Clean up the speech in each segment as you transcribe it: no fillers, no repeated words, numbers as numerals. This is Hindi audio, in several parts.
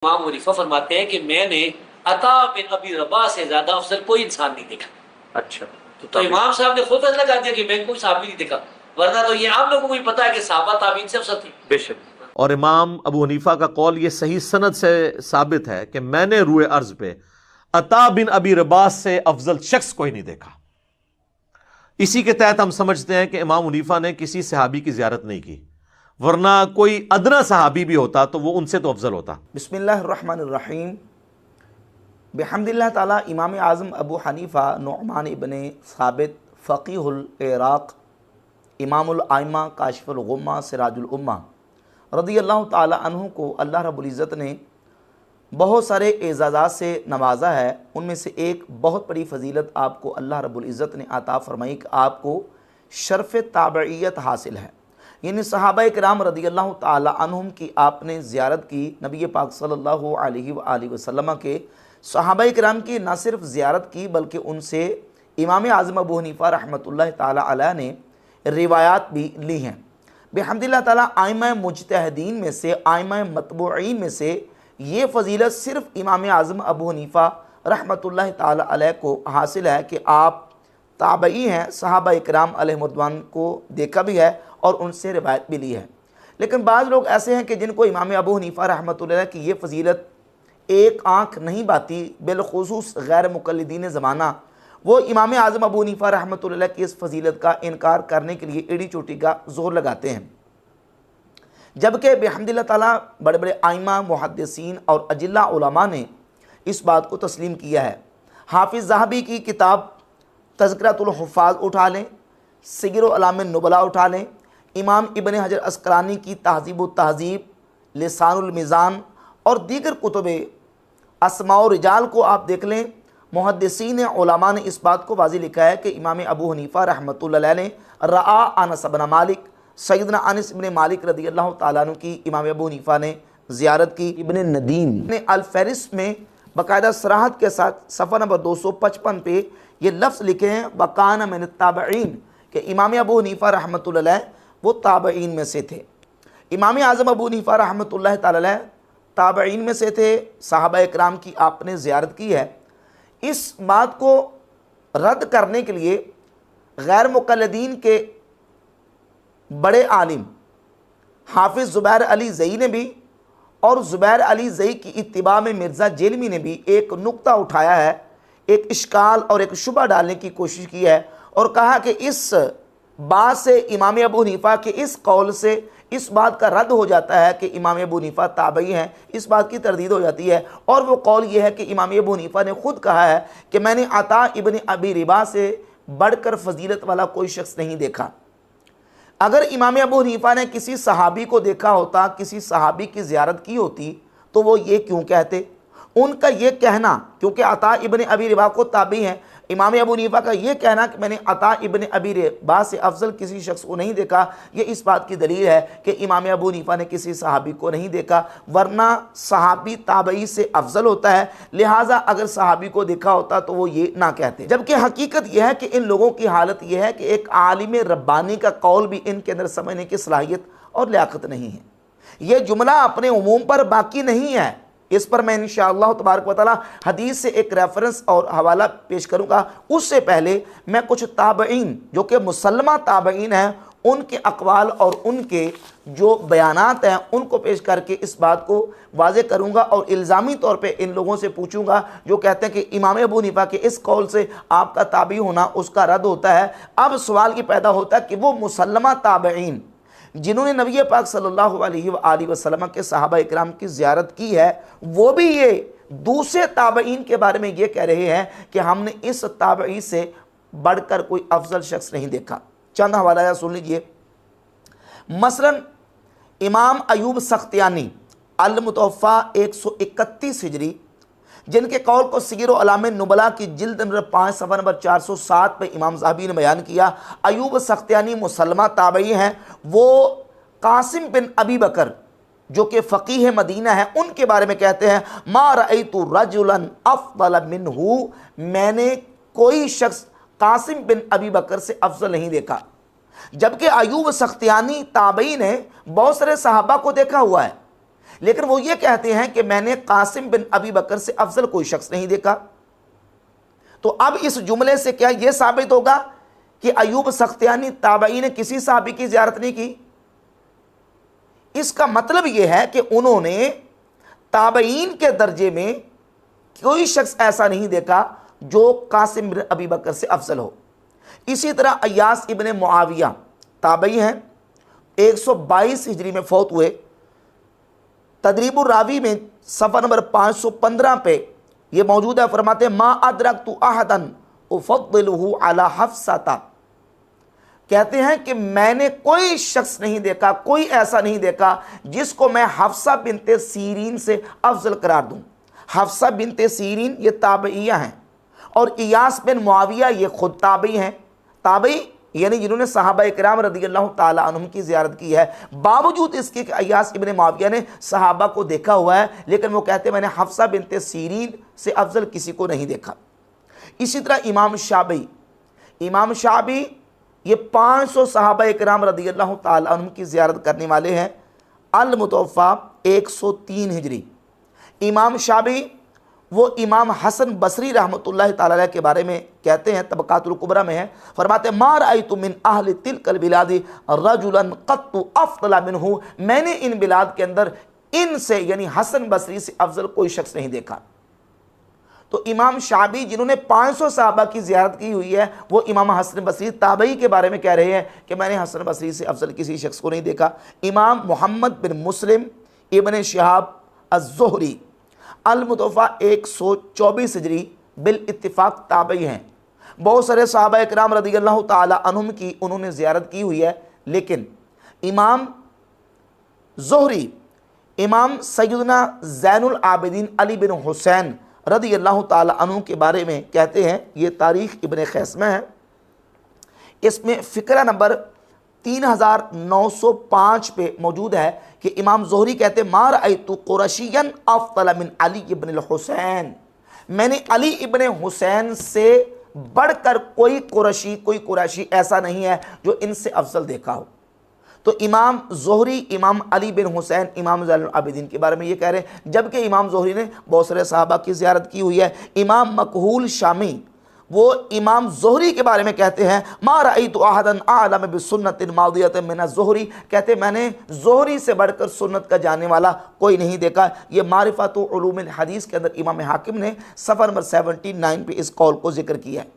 इमाम हनीफा फरमाते हैं कि मैंने अता बिन अबी रबा से ज्यादा अफजल कोई इंसान नहीं देखा। अच्छा, तो इमाम साहब ने खुद फैसला कर दिया कि मैं कोई साहबी नहीं देखा, वरना तो ये आम लोगों को भी पता है कि साहबा ताबीन से अफसल थे। बेशक। और इमाम अबू हनीफा का कौल ये सही सनद से साबित है कि मैंने रूए अर्ज पे अता बिन अबी रबास से अफजल शख्स कोई नहीं देखा। इसी के तहत हम समझते हैं कि इमाम हनीफा ने किसी सहाबी की जियारत नहीं की, वरना कोई अदना सहाबी भी होता तो वो उनसे तो अफजल होता। बिस्मिल्लाहिर्रहमानिर्रहीम। बिहम्दिल्लाह ताला इमाम आज़म अबू हनीफ़ा नुअमान इब्ने साबित फ़क़ीहुल इराक़ इमामुल आइम्मा काशिफुल गुम्मा सिराजुल उम्मा रज़ियल्लाहु ताला अन्हु को अल्लाह रब्बुल इज़्ज़त ने बहुत सारे एज़ाज़ात से नवाजा है। उनमें से एक बहुत बड़ी फ़जीलत आपको अल्लाह रब्बुल इज़्ज़त ने अता फरमाई कि आपको शर्फ़ ताबईयत हासिल है, यानी सहाबा इकराम रज़ियल्लाहु ताला अन्हुम की आपने ज़ियारत की। नबी पाक सल्लल्लाहु अलैहि वसल्लम के सहाबा इकराम की न सिर्फ ज़ियारत की बल्कि उनसे इमाम आज़म अबू हनीफ़ा रहमतुल्लाह ताला अलैह ने रिवायात भी ली हैं। बिहम्दिल्लाह ताला आइम्मा मुज्तहिदीन में से, आइम्मा मतबूईन में से ये फ़जीलत सिर्फ इमाम आज़म अबू हनीफ़ा रहमतुल्लाह ताला अलैह को हासिल है कि आप ताबई हैं, सहाबा इकराम अलैहिमुर्रिज़वान को देखा भी है और उनसे रिवायत भी ली है। लेकिन बाज़ लोग ऐसे हैं कि जिनको इमाम अबू हनीफ़ा रहमतुल्लाह की ये फ़जीलत एक आँख नहीं बाती, बिलखुसूस गैर मुक़ल्लिदीन ज़माना वो इमाम आज़म अबू हनीफ़ा रहमतुल्लाह की इस फ़जीलत का इनकार करने के लिए एड़ी चोटी का ज़ोर लगाते हैं। जबकि बिहम्दिल्लाह ताला बड़े बड़े आइम्मा मुहद्दिसीन और अजिल्ला उलमा ने इस बात को तस्लीम किया है। हाफिज़ ज़हाबी की किताब तज़किरतुल हुफ़्फ़ाज़ उठा लें, सिग़्र अलाम नुबला उठा लें, इमाम इब्न हजर अस्क़लानी की तहज़ीब व तहज़ीब, लिसानुल मीज़ान और दीगर कुतुब अस्मा व रिजाल को आप देख लें। मुहद्दिसीन उलमा ने इस बात को वाज़ेह लिखा है कि इमाम अबू हनीफ़ा रहमतुल्लाह अलैह ने रआ अनस बिन मालिक, सैयदना अनस इब्न मालिक रज़ियल्लाहु ताला अन्हु की इमाम अबू हनीफ़ा ने ज़ियारत की। इब्न नदीम ने अल-फ़हरिस्त में बाकायदा सराहत के साथ सफ़ा नंबर 255 पे ये लफ्ज़ लिखे हैं, वकान मिन ताबईन, कि इमाम अबू हनीफ़ा रहमतुल्लाह अलैह वो ताबईन में से थे। इमाम आज़म अबू हनीफ़ा रहमतुल्लाह ताला अलैह ताबईन में से थे, सहाबा इकराम की आपने ज़ियारत की है। इस बात को रद्द करने के लिए गैर मुक़ल्लिदीन के बड़े आलिम हाफिज़ ज़ुबैर अली ज़ई ने भी और ज़ुबैर अली ज़ई की इत्तिबा में मिर्ज़ा जेलमी ने भी एक नुक्ता उठाया है, एक इश्काल और एक शुबा डालने की कोशिश की है और कहा कि इस बात से इमाम अबू हनीफ़ा के इस कौल से इस बात का रद्द हो जाता है कि इमाम अबू हनीफ़ा ताबई हैं, इस बात की तरदीद हो जाती है। और वो कौल ये है कि इमाम अबू हनीफ़ा ने ख़ुद कहा है कि मैंने अता इब्न अबी रिबा से बढ़कर फजीलत वाला कोई शख्स नहीं देखा। अगर इमाम अबू हनीफ़ा ने किसी सहाबी को देखा होता, किसी सहाबी की ज़ियारत की होती, तो वो ये क्यों कहते? उनका ये कहना, क्योंकि अता इब्न अबी रिबा को ताबी हैं, इमाम अबू हनीफ़ा का ये कहना कि मैंने अता इब्न अबी रिबा से अफजल किसी शख्स को नहीं देखा, ये इस बात की दलील है कि इमाम अबू हनीफ़ा ने किसी सहाबी को नहीं देखा, वरना सहाबी ताबई से अफजल होता है। लिहाजा अगर सहाबी को देखा होता तो वो ये ना कहते। जबकि हकीकत यह है कि इन लोगों की हालत यह है कि एक आलिम रब्बानी का कौल भी इनके अंदर समझने की सलाहियत और लियाकत नहीं है। यह जुमला अपने उमूम पर बाकी नहीं है। इस पर मैं इंशाअल्लाह तबारक व तआला हदीस से एक रेफरेंस और हवाला पेश करूँगा। उससे पहले मैं कुछ ताबईन जो कि मुसल्लमा ताबईन हैं उनके अक़वाल और उनके जो बयानात हैं उनको पेश करके इस बात को वाज़ेह करूँगा और इल्ज़ामी तौर पे इन लोगों से पूछूँगा जो कहते हैं कि इमाम अबू हनीफ़ा के इस कौल से आपका ताबी होना उसका रद्द होता है। अब सवाल ये पैदा होता है कि वो मुसल्लमा ताबईन जिन्होंने नबी पाक सल्लल्लाहु अलैहि वसल्लम के सहाबा इकराम की ज़ियारत की है, वो भी ये दूसरे ताबईन के बारे में ये कह रहे हैं कि हमने इस ताबई से बढ़कर कोई अफजल शख्स नहीं देखा। चंद हवाला सुन लीजिए। मसलन इमाम अयूब सख्तियानी अल-मुतवफ़ा 131 हिजरी, जिनके कौल को सिग़्र अलाम नुबला की जिल्द नंबर 5 सफ़ा नंबर 407 पे इमाम ज़हाबी ने बयान किया। अयूब सख्तियानी मुसल्लमा ताबई हैं। वो कासिम बिन अबी बकर जो कि फ़क़ीह मदीना है उनके बारे में कहते हैं, मा रअयतु रजुलन अफ़ज़ल मिन्हु, मैंने कोई शख्स कासिम बिन अबी बकर से अफजल नहीं देखा। जबकि अयूब सख्तियानी ताबई ने बहुत सारे सहाबा को देखा हुआ है, लेकिन वो ये कहते हैं कि मैंने कासिम बिन अबी बकर से अफजल कोई शख्स नहीं देखा। तो अब इस जुमले से क्या यह साबित होगा कि अयूब सख्तियानी ताबई ने किसी साहबी की ज़ियारत नहीं की? इसका मतलब यह है कि उन्होंने ताबईन के दर्जे में कोई शख्स ऐसा नहीं देखा जो कासिम बिन अबी बकर से अफजल हो। इसी तरह अय्यास इब्ने मुआविया ताबई हैं, 122 हिजरी में फौत हुए। तदरीबुर रावी में सफ़ा नंबर 515 पे ये मौजूद है। फरमाते मा अदरकतु अहदन उफद्दिलुहु अला हफ्सता, कहते हैं कि मैंने कोई शख्स नहीं देखा, कोई ऐसा नहीं देखा जिसको मैं हफ्सा बिनते सीरीन से अफजल करार दूं। हफ्सा बिनते सीरीन ये ताबईया हैं और इयास बिन मुआविया ये खुद ताबई हैं। ताबई यानी जिन्होंने सहाबा इकराम रदियल्लाहु ताला अन्हुम की ज़ियारत की है। बावजूद इसके कि अय्यास इब्ने मुआविया ने सहाबा को देखा हुआ है, लेकिन वो कहते हैं मैंने हफ्सा बिनते सीरीन से अफजल किसी को नहीं देखा। इसी तरह इमाम शाबी ये 500 सहाबा इकराम रदियल्लाहु ताला अन्हुम की ज़ियारत करने वाले हैं। अल मुतवफ़ा 103 हिजरी। इमाम शाबी वो इमाम हसन बसरी रहमतुल्लाह ताला अलैह के बारे में कहते हैं, तबकातुल कुबरा में है। फरमाते मा रअयतु मिन अहलि तिलकल बिलादी रजुलन क़त्तु अफ़ज़ल मिन्हु, मैंने इन बिलाद के अंदर इनसे यानी हसन बसरी से अफजल कोई शख्स नहीं देखा। तो इमाम शाबी जिन्होंने 500 सहाबा की ज़ियारत की हुई है, वो इमाम हसन बसरी ताबई के बारे में कह रहे हैं कि मैंने हसन बसरी से अफजल किसी शख्स को नहीं देखा। इमाम मोहम्मद बिन मुस्लिम इब्न शिहाब अज़्ज़ुहरी अल मुतवफ़ा 124 हिजरी बिल इत्तिफ़ाक़ ताबई हैं। बहुत सारे सहाबा इकराम रदियल्लाहु ताला अन्हुम की उन्होंने ज़ियारत की हुई है, लेकिन इमाम ज़ुहरी इमाम सैयदना ज़ैनुल आबिदीन अली बिन हुसैन रदियल्लाहु ताला अन्हु के बारे में कहते हैं, ये तारीख़ इब्न ख़ैस में है। इसमें फ़िक्रा नंबर 3905 पे मौजूद है कि इमाम ज़ुहरी कहते मा रअयतु कुरैशियन अफ़ज़ल मिन अली इब्न हुसैन, मैंने अली इब्न हुसैन से बढ़कर कोई कुरैशी ऐसा नहीं है जो इनसे अफजल देखा हो। तो इमाम ज़ुहरी इमाम अली बिन हुसैन इमाम ज़ैनुल आबिदीन के बारे में ये कह रहे हैं, जबकि इमाम ज़ुहरी ने बहुत सारे सहाबा की ज़ियारत की हुई है। इमाम मकहूल शामी वो इमाम ज़ुहरी के बारे में कहते हैं मा रअयतु अहदन अअलम बिसुन्नतिन मादियतिन मिन ज़ुहरी, कहते मैंने ज़ुहरी से बढ़कर सुन्नत का जानने वाला कोई नहीं देखा। ये मारिफतु उलूमिल हदीस के अंदर इमाम हाकिम ने सफ़र नंबर 79 पे इस कौल को जिक्र किया है।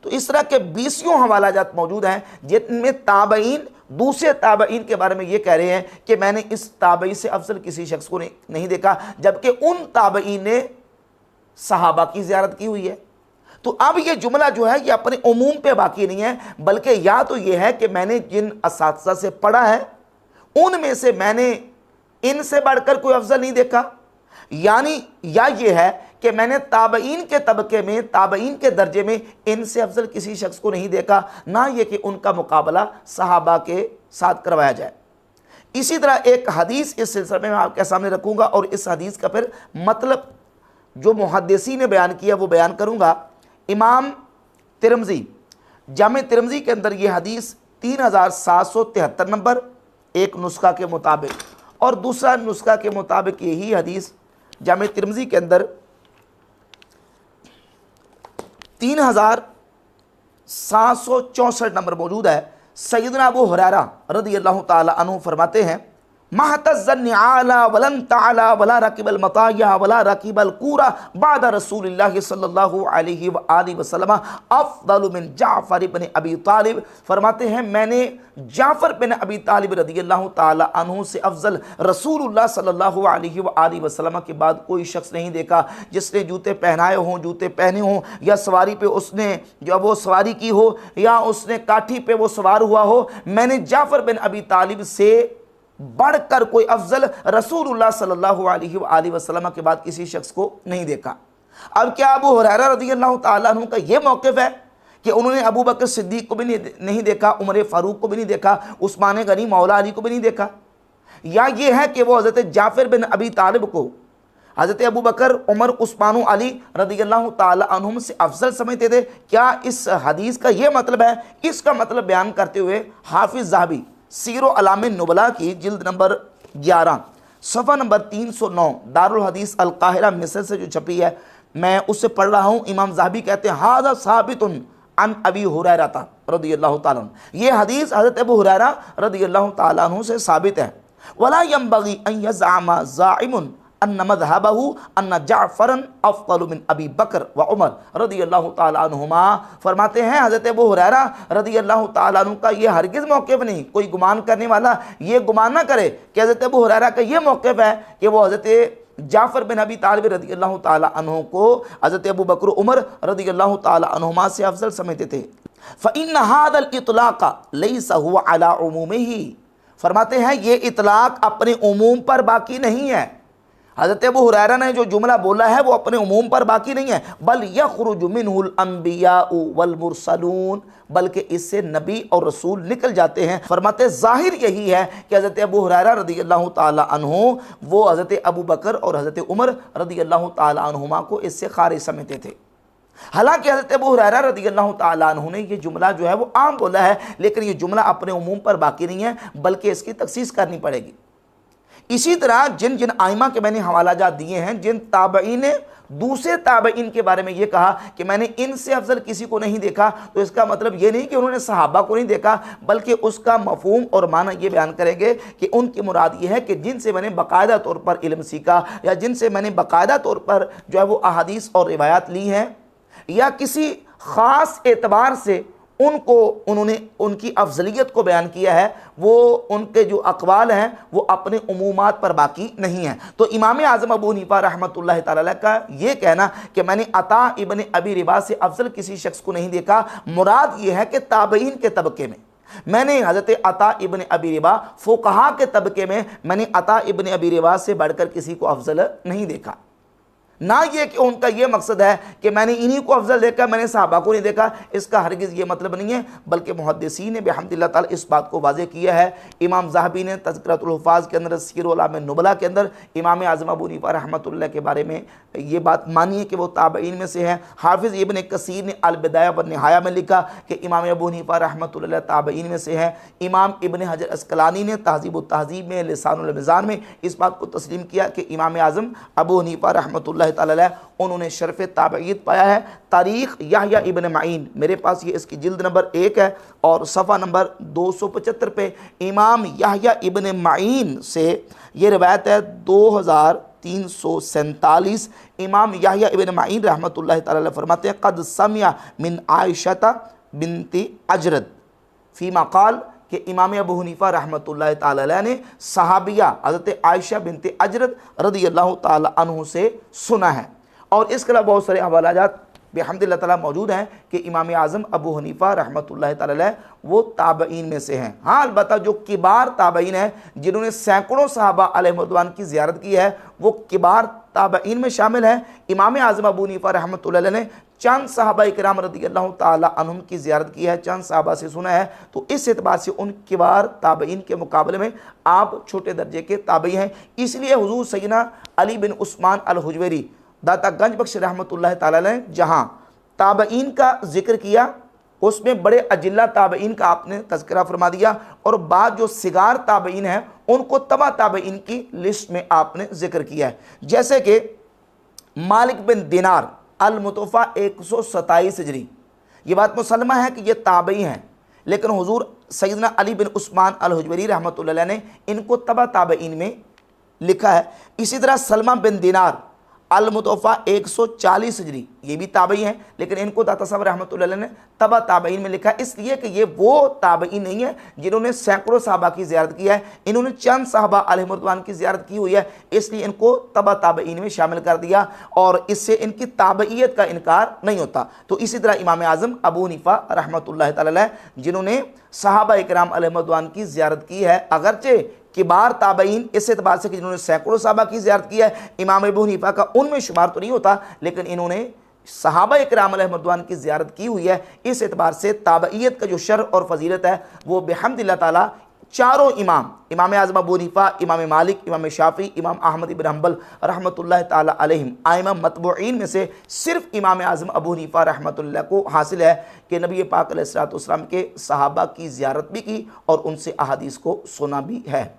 तो इस तरह के 20 हवालाजात मौजूद हैं जिनमें ताबईन दूसरे ताबईन के बारे में ये कह रहे हैं कि मैंने इस ताबई से अफजल किसी शख्स को नहीं देखा, जबकि उन ताबईन ने सहाबा की ज़ियारत की हुई है। तो अब ये जुमला जो है ये अपने उमूम पे बाकी नहीं है, बल्कि या तो ये है कि मैंने जिन असातिज़ा से पढ़ा है उनमें से मैंने इनसे बढ़कर कोई अफजल नहीं देखा, यानी या ये है कि मैंने ताबईन के तबके में ताबईन के दर्जे में इनसे अफजल किसी शख्स को नहीं देखा, ना ये कि उनका मुकाबला सहाबा के साथ करवाया जाए। इसी तरह एक हदीस इस सिलसिले में मैं आपके सामने रखूँगा और इस हदीस का फिर मतलब जो मुहद्दिसीन ने बयान किया वो बयान करूँगा। इमाम तिरमिज़ी जामे तिरमिज़ी के अंदर ये हदीस 3773 नंबर एक नुस्खा के मुताबिक और दूसरा नुस्खा के मुताबिक यही हदीस जामे तिरमिज़ी के अंदर 3764 नंबर मौजूद है। सैयदना अबू हुरैरा रदियल्लाहु ताला अन्हु फरमाते हैं महतज़्ज़न आला वलन ताला वला रकीबल मताया वला रकीबल कूरा बाद रसूलिल्लाह सल्लल्लाहु अलैहि व आलिहि वसल्लम अफ़ज़लु मिन जाफ़र इब्न अबी तालिब, फरमाते हैं मैंने जाफ़र बिन अबी तालिब रदियल्लाहु ताला अन्हु से अफजल रसूलुल्लाह सल्लल्लाहु अलैहि व आलिहि वसल्लम के बाद कोई शख्स नहीं देखा जिसने जूते पहनाए हों, जूते पहने हों, या सवारी पे उसने जो वो सवारी की हो या उसने काठी पे वो सवार हुआ हो। मैंने जाफ़र बिन अबी तालिब से बढ़कर कोई अफजल रसूलुल्लाह सल्लल्लाहु अलैहि वसल्लम के बाद किसी शख्स को नहीं देखा। अब क्या अबू हुरैरा रज़ियल्लाहु ताला अन्हु का यह मौक़िफ़ है कि उन्होंने अबू बकर सिद्दीक़ को भी नहीं देखा, उमर फ़ारूक को भी नहीं देखा, उस्मान गनी मौला अली को भी नहीं देखा, या ये है कि वो हज़रत जाफ़र बिन अबी तालिब को हज़रत अबू बकर उमर उस्मान अली रज़ियल्लाहु ताला अन्हुम से अफजल समझते थे? क्या इस हदीस का ये मतलब है? इसका मतलब बयान करते हुए हाफिज़ ज़हाबी सीरो अलामिन नुबला की जिल्द नंबर 11 सफ़ा नंबर 309 दारुल हदीस अल काहिरा मिस्र से जो छपी है, मैं उससे पढ़ रहा हूँ। इमाम ज़हाबी कहते हैं हाज़ा साबितुन अन अबी हुरैरा रदियल्लाहु ताला अन्हु, ये हदीस हज़रत अबू हुरैरा रदियल्लाहु ताला अन्हु से साबित है। वला यंबगी अन यज़अम ज़ाइमुन अन्न मज़हबहु अन्न जाफ़रन अफ़ज़लु मिन अबी बकर व उमर रदियल्लाहु ताला अन्हुमा। फरमाते हैं हज़रत अबू हुरैरा रदियल्लाहु ताला अन्हु का ये हरगिज़ मौक़िफ़ नहीं, कोई गुमान करने वाला ये गुमान ना करे कि हज़रत अबू हुरैरा का ये मौक़िफ़ है कि वो हज़रत जाफ़र बिन अबी तालिब रदियल्लाहु ताला अन्हु को हज़रत अबू बकर उमर रदियल्लाहु ताला अन्हुमा से अफजल समझते थे। फ़इन्न हाज़ल इतलाक़ लैसा हुवा अला उमूमिही, फरमाते हैं ये इतलाक़ अपने उमूम पर बाकी नहीं है। हज़रत अबू हुरैरा ने जो जुमला बोला है वो अपने उमूम पर बाकी नहीं है, बल यख़रुजु मिन्हुल अंबियाउ वल मुरसलून, बल्कि इससे नबी और रसूल निकल जाते हैं। फरमाते ज़ाहिर यही है कि हज़रत अबू हुरैरा रदियल्लाहु ताला अन्हु वो हज़रत अबू बकर और हज़रत उमर रदियल्लाहु ताला अन्हुमा को इससे खारिज समझते थे। हालांकि हज़रत अबू हुरैरा रदियल्लाहु ताला अन्हु ने ये जुमला जो है वो आम बोला है, लेकिन ये जुमला अपने उमूम पर बाकी नहीं है, बल्कि इसकी तखसीस करनी पड़ेगी। इसी तरह जिन जिन आइमा के मैंने हवाला जात दिए हैं, जिन ताबईन ने दूसरे ताबईन के बारे में ये कहा कि मैंने इनसे अफजल किसी को नहीं देखा, तो इसका मतलब ये नहीं कि उन्होंने सहाबा को नहीं देखा, बल्कि उसका मफहूम और माना ये बयान करेंगे कि उनकी मुराद ये है कि जिनसे मैंने बाकायदा तौर पर इल्म सीखा या जिनसे मैंने बाकायदा तौर पर जो है वो अहादीस और रिवायात ली हैं, या किसी ख़ास एतबार से उन्होंने उनकी अफजलियत को बयान किया है, वो उनके जो अक़वाल हैं वो अपने उमूमात पर बाकी नहीं हैं। तो इमाम आज़म अबू हनीफा रहमतुल्लाह ताला अलैह का ये कहना कि मैंने अता इब्न अबी रिबा से अफजल किसी शख्स को नहीं देखा, मुराद ये है कि ताबईन के तबके में मैंने हज़रत अता इब्न अबी रिबा, फ़ुक़हा के तबके में मैंने अता इब्न अबी रिबा से बढ़कर किसी को अफजल नहीं देखा। ना ये कि उनका ये मकसद है कि मैंने इन्हीं को अफजल देखा, मैंने सहाबा को नहीं देखा, इसका हरगिज़ ये मतलब नहीं है, बल्कि मुहद्दिसीन ने बिहम्दिल्लाह ताला इस बात को वाज़ेह किया है। इमाम ज़हाबी ने तज़किरतुल हुफ़ाज़ के अंदर, सीर उलमा नुबला के अंदर इमाम आज़म अबू हनीफा रहमतुल्लाह के बारे में ये बात मानी है कि वो ताबईन में से हैं। हाफिज़ इब्न कसीर ने अल बिदाया व निहाया में लिखा कि इमाम अबू हनीफा रहमतुल्लाह ताबईन में से हैं। इमाम इब्न हजर अस्क़लानी ने तहज़ीब तहज़ीब में, लिसानुल मीज़ान में इस बात को तस्लीम किया कि इमाम आज़म अबू हनीफा रहमतुल्लाह ताला उन्होंने शरफ़ ताबईयत पाया है। तारीख़ याहया इब्न माइन, मेरे पास ये इसकी जिल्द नंबर 1 है और सफ़ा नंबर 275 पे इमाम याहया इब्न माइन से ये रिवायत है 2347। इमाम याहया इब्न माइन रहमतुल्लाह ताला अलैह फरमाते हैं क़द समिया मिन आयशा बिनती अजरद फ़ीमा क़ाल, कि इमाम अबू हनीफा रहमतुल्लाह ताला अलैह ने सहाबिया हज़रत आयशा बिनती अजरद रदियल्लाहु ताला अन्हु से सुना है। और इसके अलावा बहुत सारे हवालाजात बिहम्दिल्लाह ताला मौजूद हैं कि इमाम आज़म अबू हनीफा रहमतुल्लाह ताला अलैह वो ताबईन में से हैं। हाँ, अलबत्ता जो किबार ताबईन हैं जिन्होंने सैकड़ों सहाबा अलैहिर्रिज़वान की ज़ियारत की है, वो किबार ताबईन में शामिल हैं। इमाम आज़म अबू हनीफा रहमतुल्लाह अलैह ने चंद सहाबा इकराम रदियल्लाहु ताला अन्हुम की ज़ियारत की है, चंद सहाबा से सुना है, तो इस एतबार से उन किबार ताबईन के मुकाबले में आप छोटे दर्जे के ताबई हैं। इसलिए हुज़ूर सैयदना अली बिन उस्मान अल हुजवेरी दाता गंज बख्श रहमतुल्लाह ताला अलैह जहाँ ताबईन का जिक्र किया, उसमें बड़े अजिल्ला ताबईन का आपने तज़किरा फरमा दिया, और बाद जो सिगार ताबईन हैं उनको तबा ताबईन की लिस्ट में आपने जिक्र किया है। जैसे कि मालिक बिन दिनार अल मुतवफ़ा 127 हिजरी, ये बात मुसलमा है कि ये ताबई हैं, लेकिन हुज़ूर सैयदना अली बिन उस्मान अल हुजवेरी रहमतुल्लाह अलैह ने इनको तबा ताबईन में लिखा है। इसी तरह सलमा बिन दिनार अल मुतवफ़ा 140 हिजरी, ये भी ताबई हैं, लेकिन इनको दाता साहब रहमतुल्लाह अलैह ने तबा ताबईन में लिखा है, इसलिए कि ये वो ताबई नहीं है जिन्होंने सैकड़ों साहबा की ज़ियारत की है, इन्होंने चंद साहबा अलैहिर्रिज़वान की ज़ियारत की हुई है, इसलिए इनको तबा ताबईन में शामिल कर दिया और इससे इनकी ताबईयत का इनकार नहीं होता। तो इसी तरह इमाम आज़म अबू हनीफा रहमतुल्लाह ताला अलैह जिन्होंने सहाबा इकराम अलैहिर्रिज़वान की ज़ियारत की है, अगरचे किबार ताबईन इस एतबार से कि जिन्होंने सैकड़ों सहाबा की ज़ियारत की है, इमाम अबू हनीफा का उनमें शुमार तो नहीं होता, लेकिन इन्होंने सहाबा इकराम अलैहिर्रिज़वान की ज़ियारत की हुई है। इस एतबार से ताबईयत का जो शर और फजीलत है वो बिहम्दिल्लाह ताला चारों इमाम आज़म अबू हनीफा, इमाम मालिक, इमाम शाफ़ी, इमाम अहमद इब्न हंबल रहमतुल्लाह ताला अलैहिम आइमा मतबूईन में से सिर्फ इमाम आज़म अबू हनीफा रहमतुल्लाह को हासिल है कि नबी पाक अलैहिस्सलातु वस्सलाम के सहाबा की ज़ियारत भी की और उनसे अहादीस को सुना भी है।